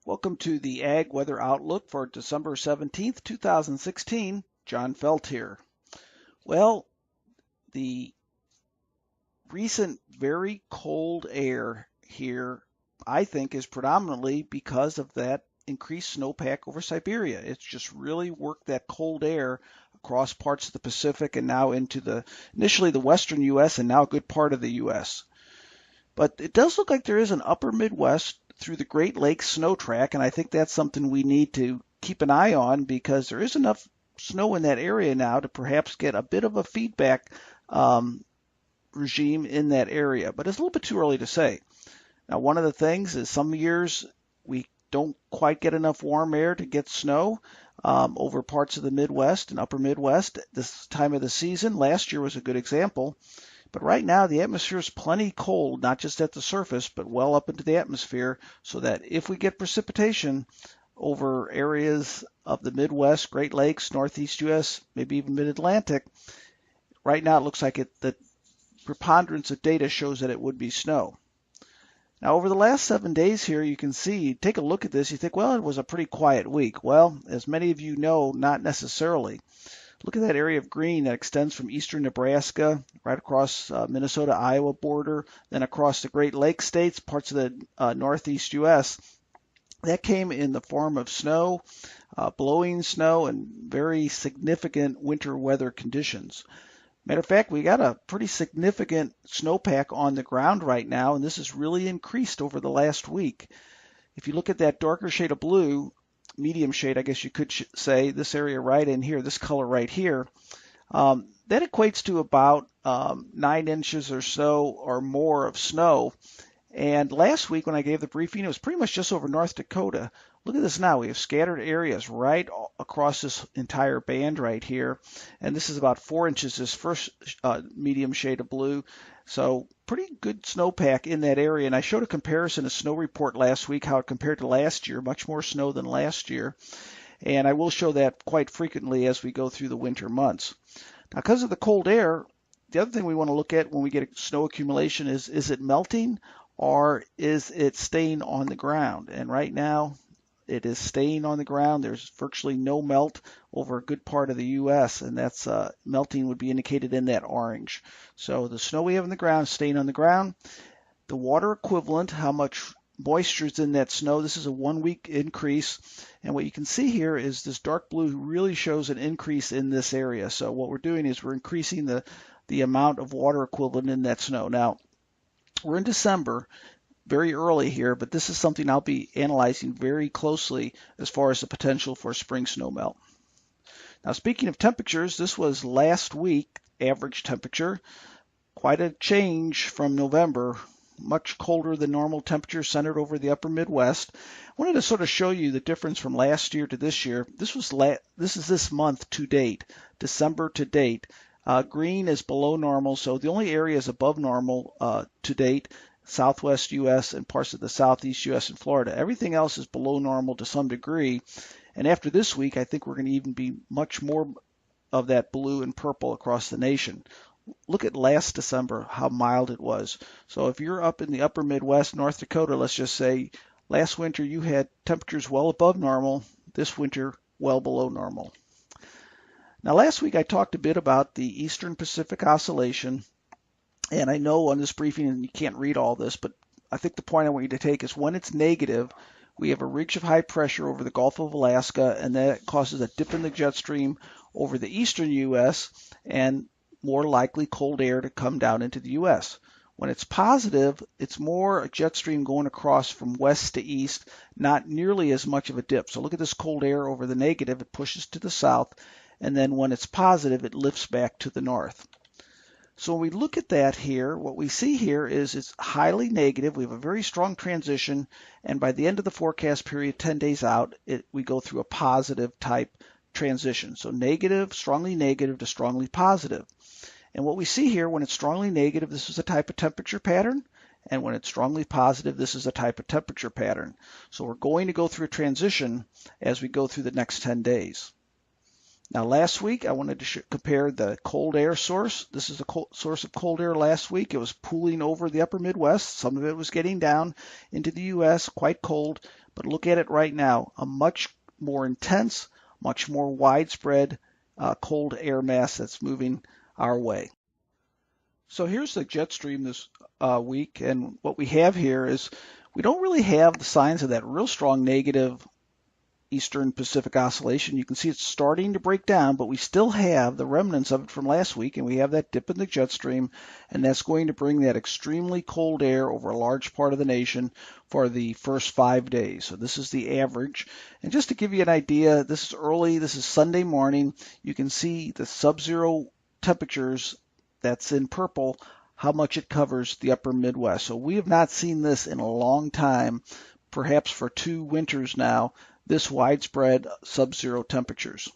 Welcome to the Ag Weather Outlook for December 17th, 2016. John Felt here. Well, the recent very cold air here, I think, is predominantly because of that increased snowpack over Siberia. It's just really worked that cold air across parts of the Pacific and now into initially the western U.S. and now a good part of the U.S. But it does look like there is an upper Midwest through the Great Lakes snow track, and I think that's something we need to keep an eye on because there is enough snow in that area now to perhaps get a bit of a feedback regime in that area. But it's a little bit too early to say. Now, one of the things is some years we don't quite get enough warm air to get snow over parts of the Midwest and upper Midwest this time of the season. Last year was a good example. But right now, the atmosphere is plenty cold, not just at the surface, but well up into the atmosphere, so that if we get precipitation over areas of the Midwest, Great Lakes, Northeast U.S., maybe even Mid-Atlantic, right now it looks like the preponderance of data shows that it would be snow. Now, over the last 7 days here, you can see, take a look at this, you think, well, it was a pretty quiet week. Well, as many of you know, not necessarily. Look at that area of green that extends from eastern Nebraska, right across Minnesota-Iowa border, then across the Great Lakes states, parts of the northeast U.S. That came in the form of snow, blowing snow, and very significant winter weather conditions. Matter of fact, we got a pretty significant snowpack on the ground right now, and this has really increased over the last week. If you look at that darker shade of blue, medium shade, I guess you could say, this area right in here, this color right here, that equates to about 9 inches or so or more of snow. And last week when I gave the briefing, it was pretty much just over North Dakota. Look at this now. We have scattered areas right across this entire band right here. And this is about 4 inches, this first medium shade of blue. So pretty good snowpack in that area. And I showed a comparison, a snow report last week, how it compared to last year, much more snow than last year. And I will show that quite frequently as we go through the winter months. Now, because of the cold air, the other thing we want to look at when we get snow accumulation is it melting or is it staying on the ground? And right now, it is staying on the ground. There's virtually no melt over a good part of the U.S., and that's melting would be indicated in that orange. So the snow we have on the ground is staying on the ground. The water equivalent, how much moisture is in that snow, this is a 1 week increase. And what you can see here is this dark blue really shows an increase in this area. So what we're doing is we're increasing the amount of water equivalent in that snow. Now, we're in December, very early here, but this is something I'll be analyzing very closely as far as the potential for spring snowmelt. Now, speaking of temperatures, this was last week average temperature. Quite a change from November, much colder than normal temperatures centered over the upper Midwest. I wanted to sort of show you the difference from last year to this year. This is this month to date, December to date. Green is below normal, so the only areas above normal to date, Southwest U.S. and parts of the Southeast U.S. and Florida. Everything else is below normal to some degree. And after this week, I think we're going to even be much more of that blue and purple across the nation. Look at last December, how mild it was. So if you're up in the upper Midwest, North Dakota, let's just say, last winter you had temperatures well above normal. This winter, well below normal. Now, last week I talked a bit about the Eastern Pacific Oscillation. And I know on this briefing, and you can't read all this, but I think the point I want you to take is when it's negative, we have a ridge of high pressure over the Gulf of Alaska, and that causes a dip in the jet stream over the eastern U.S. and more likely cold air to come down into the U.S. When it's positive, it's more a jet stream going across from west to east, not nearly as much of a dip. So look at this cold air over the negative. It pushes to the south, and then when it's positive, it lifts back to the north. So when we look at that here, what we see here is it's highly negative. We have a very strong transition, and by the end of the forecast period, 10 days out, we go through a positive type transition. So negative, strongly negative to strongly positive. And what we see here, when it's strongly negative, this is a type of temperature pattern, and when it's strongly positive, this is a type of temperature pattern. So we're going to go through a transition as we go through the next 10 days. Now, last week, I wanted to compare the cold air source. This is a source of cold air last week. It was pooling over the upper Midwest. Some of it was getting down into the U.S., quite cold. But look at it right now, a much more intense, much more widespread cold air mass that's moving our way. So here's the jet stream this week, and what we have here is we don't really have the signs of that real strong negative Eastern Pacific Oscillation. You can see it's starting to break down, but we still have the remnants of it from last week, and we have that dip in the jet stream, and that's going to bring that extremely cold air over a large part of the nation for the first 5 days. So this is the average. And just to give you an idea, this is early, this is Sunday morning. You can see the sub-zero temperatures that's in purple, how much it covers the upper Midwest. So we have not seen this in a long time, perhaps for 2 winters now, this widespread sub-zero temperatures.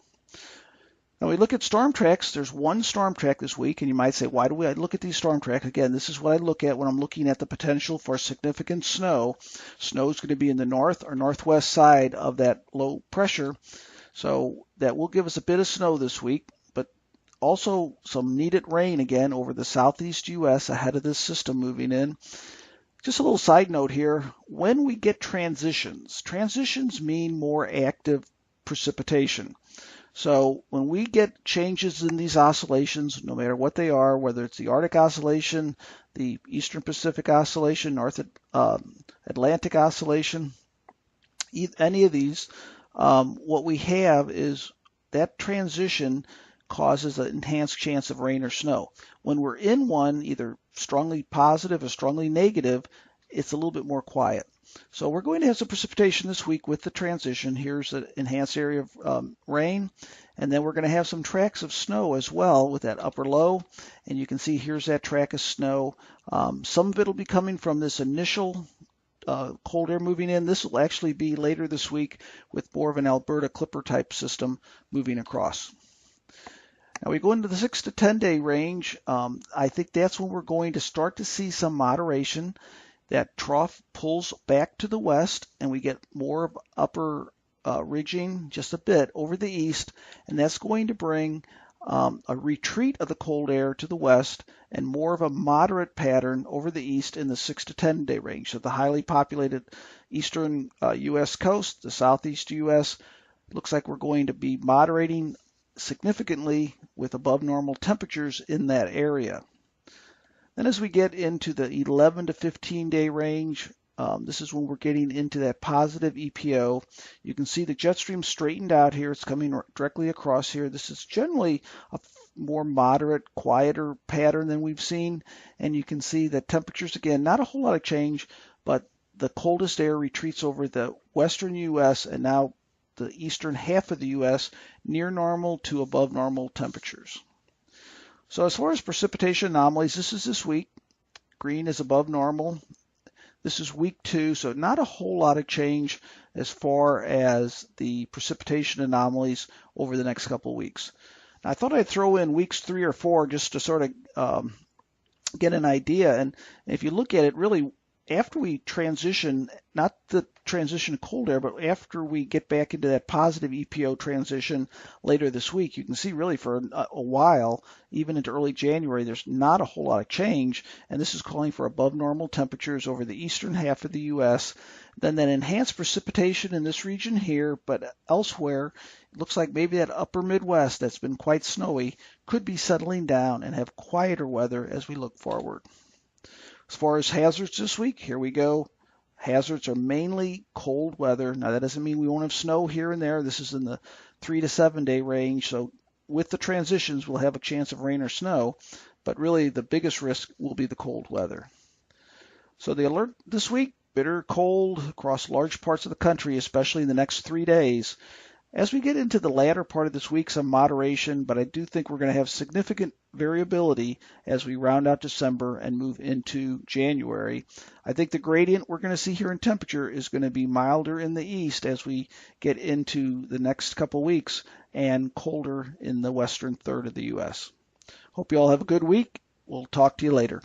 Now we look at storm tracks. There's one storm track this week, and you might say, why do I look at these storm tracks? Again, this is what I look at when I'm looking at the potential for significant snow. Snow is going to be in the north or northwest side of that low pressure, so that will give us a bit of snow this week, but also some needed rain again over the southeast U.S. ahead of this system moving in. Just a little side note here, when we get transitions mean more active precipitation. So when we get changes in these oscillations, no matter what they are, whether it's the Arctic Oscillation, the Eastern Pacific Oscillation, North Atlantic Oscillation, any of these, what we have is that transition causes an enhanced chance of rain or snow. When we're in one, either strongly positive or strongly negative, it's a little bit more quiet. So we're going to have some precipitation this week with the transition. Here's an enhanced area of rain, and then we're going to have some tracks of snow as well with that upper low, and you can see here's that track of snow. Some of it will be coming from this initial cold air moving in. This will actually be later this week with more of an Alberta Clipper type system moving across. Now we go into the 6 to 10 day range. I think that's when we're going to start to see some moderation. That trough pulls back to the west, and we get more of upper ridging just a bit over the east, and that's going to bring a retreat of the cold air to the west and more of a moderate pattern over the east in the 6 to 10 day range. So the highly populated eastern U.S. coast, the southeast U.S., looks like we're going to be moderating significantly with above normal temperatures in that area. Then as we get into the 11 to 15 day range, this is when we're getting into that positive EPO. You can see the jet stream straightened out here. It's coming directly across here. This is generally a more moderate, quieter pattern than we've seen. And you can see that temperatures, again, not a whole lot of change, but the coldest air retreats over the western U.S. and now the eastern half of the U.S. near normal to above normal temperatures. So as far as precipitation anomalies, this is this week. Green is above normal. This is week 2, so not a whole lot of change as far as the precipitation anomalies over the next couple of weeks. Now, I thought I'd throw in weeks 3 or 4 just to sort of get an idea. And if you look at it, really, after we transition, not the transition to cold air, but after we get back into that positive EPO transition later this week, you can see really for a while, even into early January, there's not a whole lot of change. And this is calling for above normal temperatures over the eastern half of the U.S. Then that enhanced precipitation in this region here, but elsewhere, it looks like maybe that upper Midwest that's been quite snowy could be settling down and have quieter weather as we look forward. As far as hazards this week, here we go. Hazards are mainly cold weather. Now, that doesn't mean we won't have snow here and there. This is in the 3 to 7 day range. So with the transitions, we'll have a chance of rain or snow. But really, the biggest risk will be the cold weather. So the alert this week, bitter cold across large parts of the country, especially in the next 3 days. As we get into the latter part of this week, some moderation, but I do think we're going to have significant variability as we round out December and move into January. I think the gradient we're going to see here in temperature is going to be milder in the east as we get into the next couple weeks and colder in the western third of the U.S. Hope you all have a good week. We'll talk to you later.